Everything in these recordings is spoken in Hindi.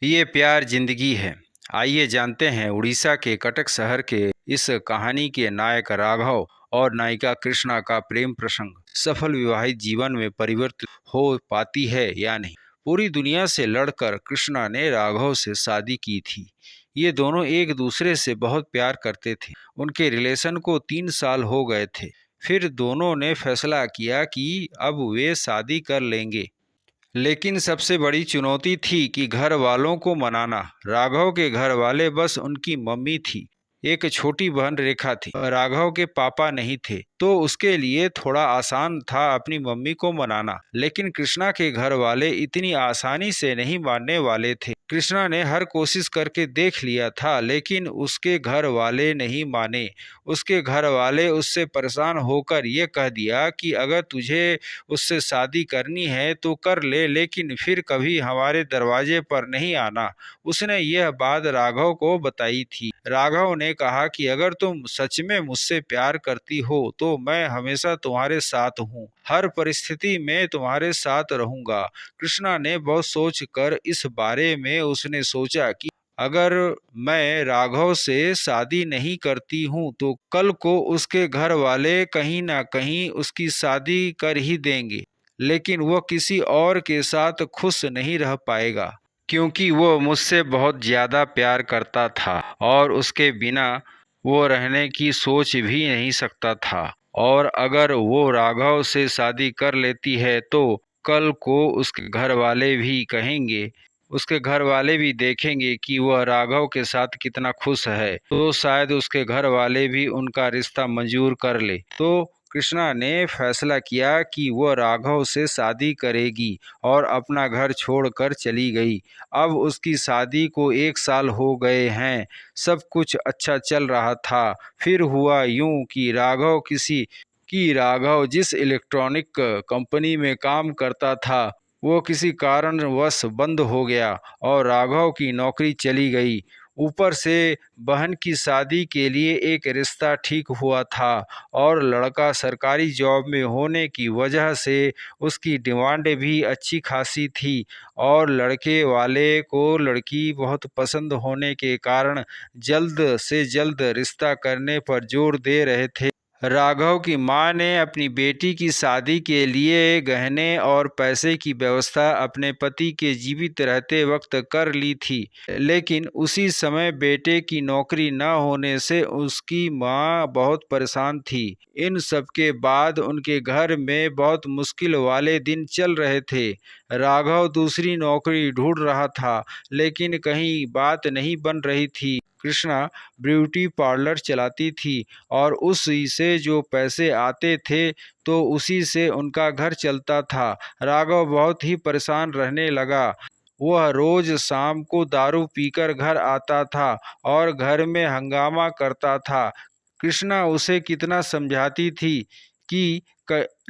ये प्यार जिंदगी है। आइए जानते हैं उड़ीसा के कटक शहर के इस कहानी के नायक राघव और नायिका कृष्णा का प्रेम प्रसंग सफल विवाहित जीवन में परिवर्तित हो पाती है या नहीं। पूरी दुनिया से लड़कर कृष्णा ने राघव से शादी की थी। ये दोनों एक दूसरे से बहुत प्यार करते थे। उनके रिलेशन को 3 साल हो गए थे। फिर दोनों ने फैसला किया कि अब वे शादी कर लेंगे। लेकिन सबसे बड़ी चुनौती थी कि घर वालों को मनाना। राघव के घर वाले बस उनकी मम्मी थी। एक छोटी बहन रेखा थी। राघव के पापा नहीं थे, तो उसके लिए थोड़ा आसान था अपनी मम्मी को मनाना। लेकिन कृष्णा के घर वाले इतनी आसानी से नहीं मानने वाले थे। कृष्णा ने हर कोशिश करके देख लिया था, लेकिन उसके घर वाले नहीं माने। उसके घर वाले उससे परेशान होकर ये कह दिया कि अगर तुझे उससे शादी करनी है तो कर ले, लेकिन फिर कभी हमारे दरवाजे पर नहीं आना। उसने यह बात राघव को बताई थी। राघव ने कहा कि अगर तुम सच में मुझसे प्यार करती हो तो मैं हमेशा तुम्हारे साथ हूँ, हर परिस्थिति में तुम्हारे साथ रहूंगा। कृष्णा ने बहुत सोच कर इस बारे में उसने सोचा कि अगर मैं राघव से शादी नहीं करती हूँ तो कल को उसके घर वाले कहीं ना कहीं उसकी शादी कर ही देंगे, लेकिन वो किसी और के साथ खुश नहीं रह पाएगा, क्योंकि वो मुझसे बहुत ज्यादा प्यार करता था और उसके बिना वो रहने की सोच भी नहीं सकता था। और अगर वो राघव से शादी कर लेती है तो कल को उसके घर वाले भी देखेंगे कि वह राघव के साथ कितना खुश है, तो शायद उसके घर वाले भी उनका रिश्ता मंजूर कर ले। तो कृष्णा ने फैसला किया कि वह राघव से शादी करेगी और अपना घर छोड़कर चली गई। अब उसकी शादी को 1 साल हो गए हैं। सब कुछ अच्छा चल रहा था। फिर हुआ यूं कि राघव जिस इलेक्ट्रॉनिक कंपनी में काम करता था वो किसी कारणवश बंद हो गया और राघव की नौकरी चली गई। ऊपर से बहन की शादी के लिए एक रिश्ता ठीक हुआ था और लड़का सरकारी जॉब में होने की वजह से उसकी डिमांड भी अच्छी खासी थी और लड़के वाले को लड़की बहुत पसंद होने के कारण जल्द से जल्द रिश्ता करने पर जोर दे रहे थे। राघव की मां ने अपनी बेटी की शादी के लिए गहने और पैसे की व्यवस्था अपने पति के जीवित रहते वक्त कर ली थी, लेकिन उसी समय बेटे की नौकरी न होने से उसकी मां बहुत परेशान थी। इन सब के बाद उनके घर में बहुत मुश्किल वाले दिन चल रहे थे। राघव दूसरी नौकरी ढूंढ रहा था, लेकिन कहीं बात नहीं बन रही थी। कृष्णा ब्यूटी पार्लर चलाती थी और उसी से जो पैसे आते थे तो उसी से उनका घर चलता था। राघव बहुत ही परेशान रहने लगा। वह रोज शाम को दारू पीकर घर आता था और घर में हंगामा करता था। कृष्णा उसे कितना समझाती थी कि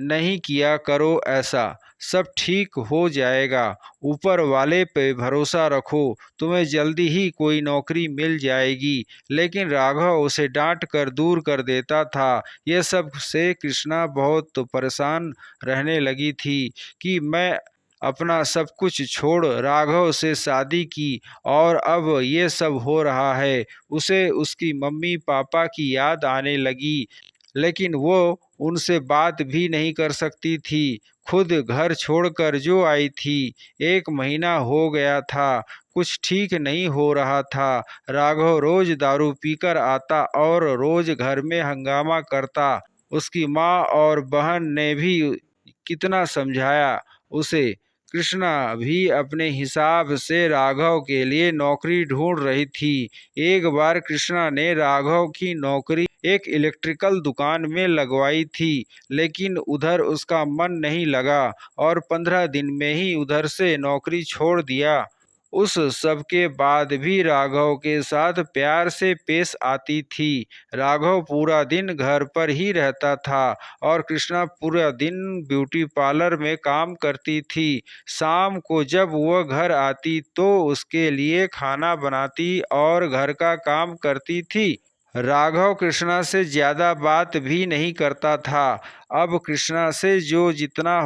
नहीं किया करो ऐसा, सब ठीक हो जाएगा, ऊपर वाले पे भरोसा रखो, तुम्हें जल्दी ही कोई नौकरी मिल जाएगी, लेकिन राघव उसे डांट कर दूर कर देता था। यह सब से कृष्णा बहुत परेशान रहने लगी थी कि मैं अपना सब कुछ छोड़ राघव से शादी की और अब ये सब हो रहा है। उसे उसकी मम्मी पापा की याद आने लगी, लेकिन वो उनसे बात भी नहीं कर सकती थी। खुद घर छोड़कर जो आई थी, 1 महीना हो गया था, कुछ ठीक नहीं हो रहा था। राघव रोज दारू पीकर आता और रोज घर में हंगामा करता। उसकी माँ और बहन ने भी कितना समझाया उसे। कृष्णा भी अपने हिसाब से राघव के लिए नौकरी ढूंढ रही थी। एक बार कृष्णा ने राघव की नौकरी एक इलेक्ट्रिकल दुकान में लगवाई थी, लेकिन उधर उसका मन नहीं लगा और 15 दिन में ही उधर से नौकरी छोड़ दिया। उस सब के बाद भी राघव के साथ प्यार से पेश आती थी। राघव पूरा दिन घर पर ही रहता था और कृष्णा पूरा दिन ब्यूटी पार्लर में काम करती थी। शाम को जब वह घर आती तो उसके लिए खाना बनाती और घर का काम करती थी। राघव कृष्णा से ज्यादा बात भी नहीं करता था। अब कृष्णा से जो जितना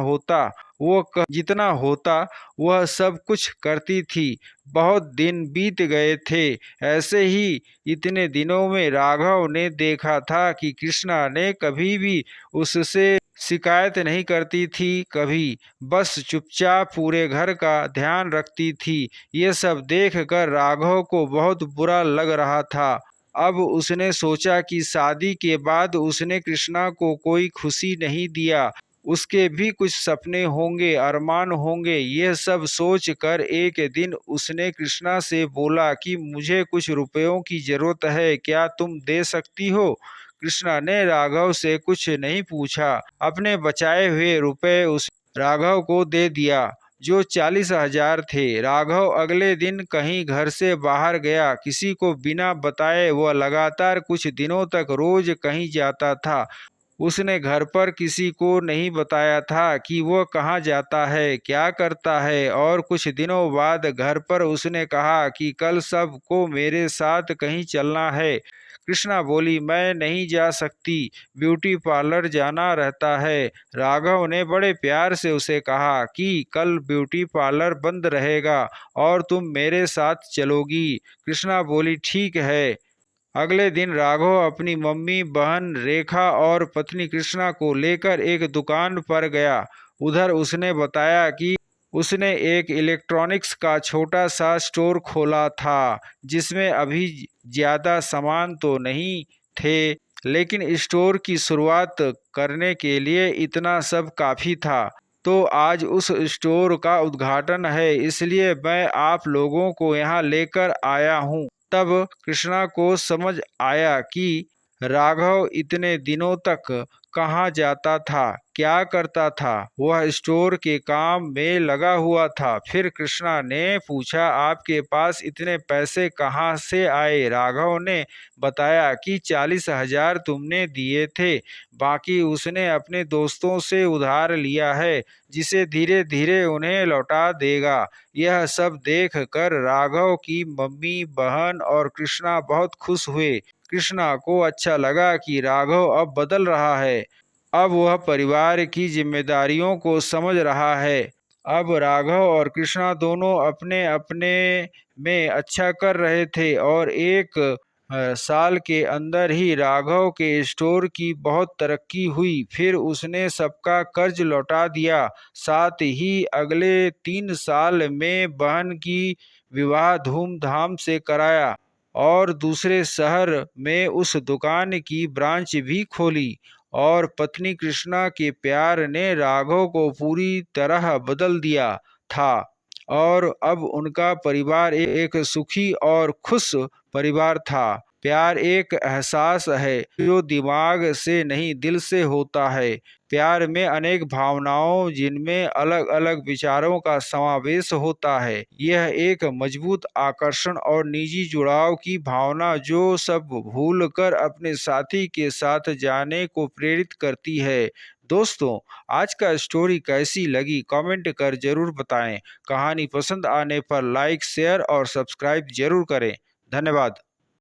होता वह सब कुछ करती थी। बहुत दिन बीत गए थे। ऐसे ही इतने दिनों में राघव ने देखा था कि कृष्णा ने कभी भी उससे शिकायत नहीं करती थी, कभी बस चुपचाप पूरे घर का ध्यान रखती थी। ये सब देखकर राघव को बहुत बुरा लग रहा था। अब उसने सोचा कि शादी के बाद उसने कृष्णा को कोई खुशी नहीं दिया, उसके भी कुछ सपने होंगे, अरमान होंगे। यह सब सोच कर एक दिन उसने कृष्णा से बोला कि मुझे कुछ रुपयों की जरूरत है, क्या तुम दे सकती हो? कृष्णा ने राघव से कुछ नहीं पूछा, अपने बचाए हुए रुपए उस राघव को दे दिया, जो 40,000 थे। राघव अगले दिन कहीं घर से बाहर गया, किसी को बिना बताए। वह लगातार कुछ दिनों तक रोज कहीं जाता था। उसने घर पर किसी को नहीं बताया था कि वह कहाँ जाता है, क्या करता है। और कुछ दिनों बाद घर पर उसने कहा कि कल सबको मेरे साथ कहीं चलना है। कृष्णा बोली, मैं नहीं जा सकती, ब्यूटी पार्लर जाना रहता है। राघव ने बड़े प्यार से उसे कहा कि कल ब्यूटी पार्लर बंद रहेगा और तुम मेरे साथ चलोगी। कृष्णा बोली, ठीक है। अगले दिन राघव अपनी मम्मी, बहन रेखा और पत्नी कृष्णा को लेकर एक दुकान पर गया। उधर उसने बताया कि उसने एक इलेक्ट्रॉनिक्स का छोटा सा स्टोर खोला था, जिसमें अभी ज्यादा सामान तो नहीं थे, लेकिन स्टोर की शुरुआत करने के लिए इतना सब काफी था। तो आज उस स्टोर का उद्घाटन है, इसलिए मैं आप लोगों को यहाँ लेकर आया हूँ। तब कृष्णा को समझ आया कि राघव इतने दिनों तक कहाँ जाता था, क्या करता था। वह स्टोर के काम में लगा हुआ था। फिर कृष्णा ने पूछा, आपके पास इतने पैसे कहाँ से आए? राघव ने बताया कि 40,000 तुमने दिए थे, बाकी उसने अपने दोस्तों से उधार लिया है, जिसे धीरे धीरे उन्हें लौटा देगा। यह सब देख कर राघव की मम्मी, बहन और कृष्णा बहुत खुश हुए। कृष्णा को अच्छा लगा कि राघव अब बदल रहा है। अब वह परिवार की जिम्मेदारियों को समझ रहा है। अब राघव और कृष्णा दोनों अपने अपने में अच्छा कर रहे थे और एक साल के अंदर ही राघव के स्टोर की बहुत तरक्की हुई। फिर उसने सबका कर्ज लौटा दिया। साथ ही अगले 3 साल में बहन की विवाह धूमधाम से कराया और दूसरे शहर में उस दुकान की ब्रांच भी खोली। और पत्नी कृष्णा के प्यार ने राघव को पूरी तरह बदल दिया था। और अब उनका परिवार एक सुखी और खुश परिवार था। प्यार एक एहसास है जो दिमाग से नहीं, दिल से होता है। प्यार में अनेक भावनाओं, जिनमें अलग अलग विचारों का समावेश होता है। यह एक मजबूत आकर्षण और निजी जुड़ाव की भावना, जो सब भूल कर अपने साथी के साथ जाने को प्रेरित करती है। दोस्तों, आज का स्टोरी कैसी लगी कमेंट कर जरूर बताएं। कहानी पसंद आने पर लाइक, शेयर और सब्सक्राइब जरूर करें। धन्यवाद।